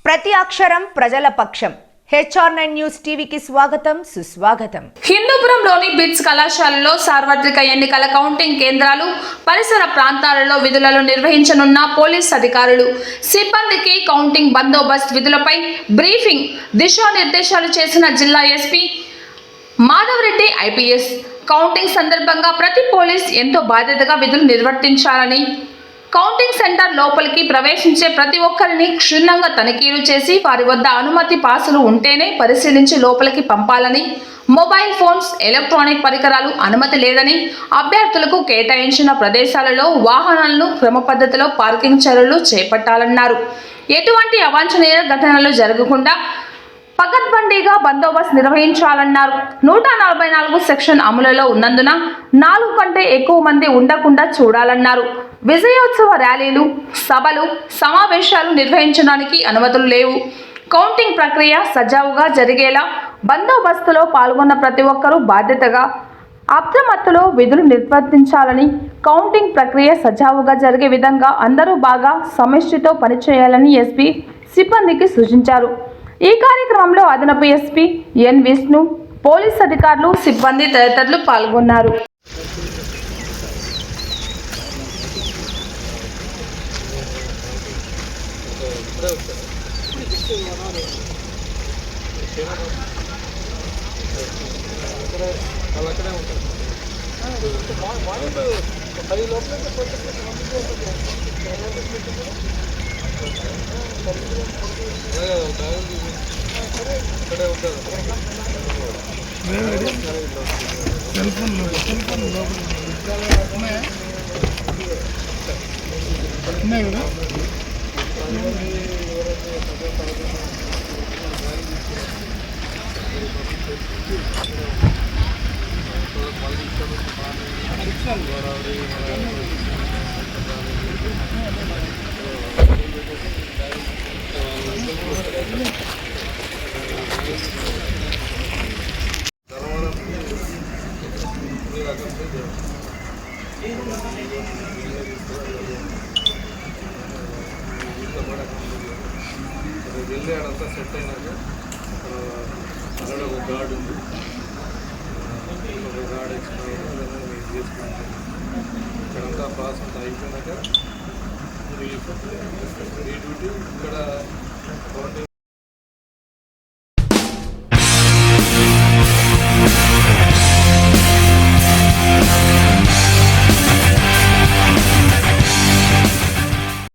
ప్రతి అక్షరం ప్రజల పక్షం. HR9 న్యూస్ టీవీకి స్వాగతం సుస్వాగతం. హిందూపురంలోని బిట్స్ కళాశాలలో సార్వత్రిక ఎన్నికల కౌంటింగ్ కేంద్రాలు పరిసర ప్రాంతాలలో విధులను నిర్వహించనున్న పోలీస్ అధికారులు సిబ్బందికి కౌంటింగ్ బందోబస్తు విధులపై బ్రీఫింగ్ దిశానిర్దేశాలు చేసిన జిల్లా ఎస్పీ మాధవరెడ్డి IPS. కౌంటింగ్ సందర్భంగా ప్రతి పోలీస్ ఎంతో బాధ్యతగా విధులు నిర్వర్తించాలని, కౌంటింగ్ సెంటర్ లోపలికి ప్రవేశించే ప్రతి ఒక్కరిని క్షుణ్ణంగా తనిఖీలు చేసి వారి వద్ద అనుమతి పాసులు ఉంటేనే పరిశీలించి లోపలికి పంపాలని, మొబైల్ ఫోన్స్, ఎలక్ట్రానిక్ పరికరాలు అనుమతి లేదని, అభ్యర్థులకు కేటాయించిన ప్రదేశాలలో వాహనాలను క్రమ పద్ధతిలో పార్కింగ్ చర్యలు చేపట్టాలన్నారు. ఎటువంటి అవాంఛనీయ ఘటనలు జరగకుండా పకడ్బందీగా బందోబస్తు నిర్వహించాలన్నారు. 144 సెక్షన్ అమలులో ఉన్నందున 4 కంటే ఎక్కువ మంది ఉండకుండా చూడాలన్నారు. విజయోత్సవ ర్యాలీలు, సభలు, సమావేశాలు నిర్వహించడానికి అనుమతులు లేవు. కౌంటింగ్ ప్రక్రియ సజావుగా జరిగేలా బందోబస్తులో పాల్గొన్న ప్రతి ఒక్కరూ బాధ్యతగా అప్రమత్తులో విధులు నిర్వర్తించాలని, కౌంటింగ్ ప్రక్రియ సజావుగా జరిగే విధంగా అందరూ బాగా సమిష్టితో పనిచేయాలని ఎస్పీ సిబ్బందికి సూచించారు. ఈ కార్యక్రమంలో అదనపు ఎస్పీ ఎన్ విష్ణు, పోలీస్ అధికారులు, సిబ్బంది తదితరులు పాల్గొన్నారు. వెళ్ళి ఆడంతా సెట్ అయినాక అక్కడ ఒక గార్డ్ ఉంది, ఒక గార్డ్ ఎక్స్ట్రా మీరు చేసుకుంటాం. ఇక్కడంతా ప్రాసెస్ అంతా అయిపోయినాక ఈ డ్యూటీ ఇక్కడ కౌంటింగ్